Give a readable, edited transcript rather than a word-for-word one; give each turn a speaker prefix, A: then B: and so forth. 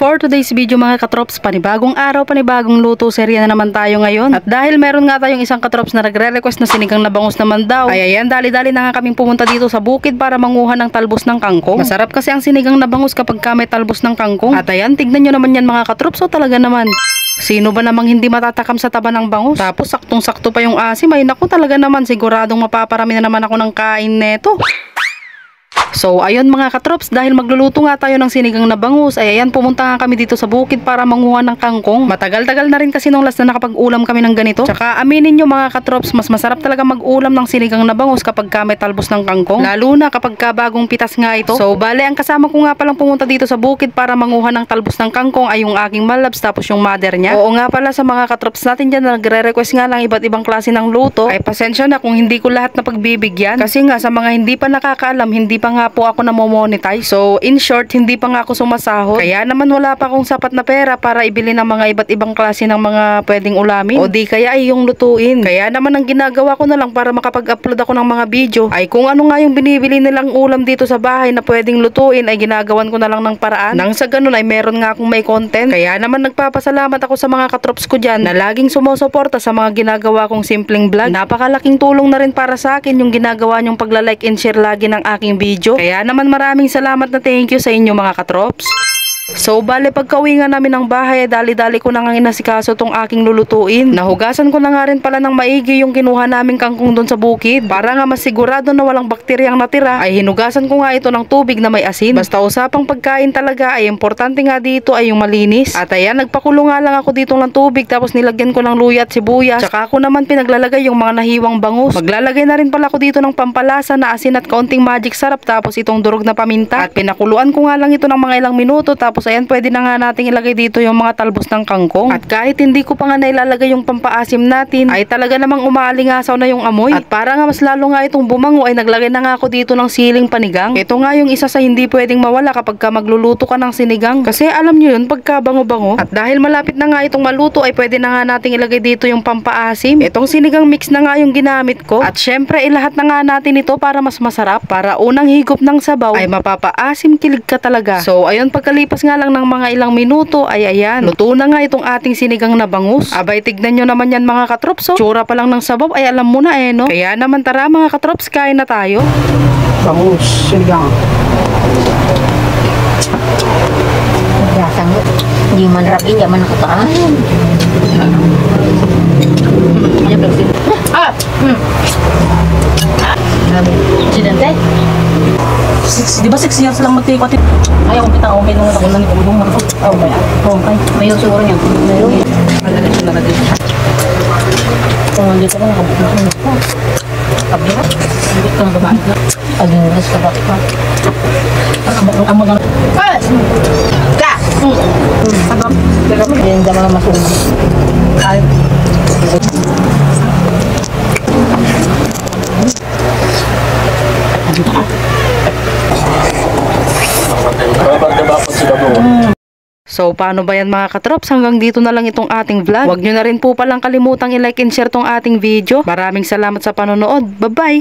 A: for today's video mga katrops, panibagong araw, panibagong luto, serya na naman tayo ngayon. At dahil meron nga tayong isang katrops na nagre-request na sinigang na bangus naman daw, ay ayan, dali-dali na nga kaming pumunta dito sa bukid para manguha ng talbos ng kangkong. Masarap kasi ang sinigang na bangus kapag may talbos ng kangkong. At ayan, tignan nyo naman yan mga katrops, so talaga naman. Sino ba namang hindi matatakam sa taba ng bangus? Tapos saktong-sakto pa yung asim, ay naku talaga naman, siguradong mapaparami na naman ako ng kain neto. So ayun mga katrops, dahil magluluto nga tayo ng sinigang na bangus, ay ayan, pumunta nga kami dito sa bukid para manguha ng kangkong. Matagal-tagal na rin kasi nung last na nakapag-ulam kami ng ganito. Tsaka aminin nyo mga katrops, mas masarap talaga mag-ulam ng sinigang na bangus kapag may talbos ng kangkong, lalo na kapag bagong pitas nga ito. So bale, ang kasama ko nga palang pumunta dito sa bukid para manguha ng talbos ng kangkong ay yung aking malabs, tapos yung mother niya. Oo nga pala, sa mga katrops natin dyan na nagre-request nga lang iba't ibang klase ng luto, ay pasensya na kung hindi ko lahat na pagbibigyan, kasi nga sa mga hindi pa nakakaalam, hindi pa nga po ako namo-monetize. So in short, hindi pa nga ako sumasahod, kaya naman wala pa akong sapat na pera para ibili ng mga iba't ibang klase ng mga pwedeng ulamin, o di kaya ay yung lutuin. Kaya naman ang ginagawa ko na lang para makapag-upload ako ng mga video ay kung ano nga yung binibili nilang ulam dito sa bahay na pwedeng lutuin, ay ginagawan ko na lang ng paraan nang sa ganun ay meron nga akong may content. Kaya naman nagpapasalamat ako sa mga katrops ko dyan na laging sumusuporta sa mga ginagawa kong simpleng vlog. Napakalaking tulong na rin para sa akin yung ginagawa nyong pagla-like and share lagi ng aking video. Kaya naman maraming salamat na thank you sa inyo mga katrops. So bale, pagka-uwi nga namin ng bahay, dali-dali ko na nga inasikaso tong aking lulutuin. Nahugasan ko na nga rin pala ng maigi yung kinuha naming kangkong doon sa bukid, para nga masigurado na walang bakteryang natira, ay hinugasan ko nga ito ng tubig na may asin. Basta usapang pagkain talaga, ay importante nga dito ay yung malinis. At ayan, nagpakulo nga lang ako dito ng tubig, tapos nilagyan ko ng luya at sibuyas, tsaka ako naman pinaglalagay yung mga nahiwang bangus. Maglalagay na rin pala ako dito ng pampalasa na asin at kaunting magic sarap, tapos itong durog na paminta. At pinakuluan ko nga lang ito ng mga ilang minuto, tapos ayan, pwede na nga nating ilagay dito yung mga talbos ng kangkong. At kahit hindi ko pa nga nailalagay yung pampaasim natin, ay talaga namang umaalingasaw na yung amoy. At para nga mas lalo nga itong bumango, ay naglagay na nga ako dito ng siling panigang. Ito nga yung isa sa hindi pwedeng mawala kapag magluluto ka ng sinigang, kasi alam nyo yun, pagka bango-bango. At dahil malapit na nga itong maluto, ay pwede na nga nating ilagay dito yung pampaasim. Itong sinigang mix na nga yung ginamit ko. At syempre, ilahat na nga natin ito para mas masarap. Para unang higop ng sabaw ay mapapaasim kilig ka talaga. So ayun, pagkalipas nga lang ng mga ilang minuto, ay ayan, luto na nga itong ating sinigang na bangus. Abay, tignan nyo naman yan mga katrops, so tsura pa lang ng sabaw ay alam mo na no? Kaya naman tara mga katrops, kain na tayo.
B: Bangus, sinigang.
C: Biasang hindi man rapi, hindi man nakataan. Sidante?
A: Di ba 6 years lang magkikot? Ayaw kong kita, okay nung nakunan ni Pudong.
C: Okay. May usuro niya. Mayroon.
A: Malalagay na natin.
C: Kung hindi ka na nakabukong ito.
A: Sabi na, hindi ka na babae na.
C: Pag-ingles ka bakit pa?
A: Ang mga...
C: Ka! Hindi naman ang masunog.
A: Ay. So paano ba yan mga katrops? Hanggang dito na lang itong ating vlog. Huwag nyo na rin po palang kalimutang i-like and share tong ating video. Maraming salamat sa panonood. Bye bye!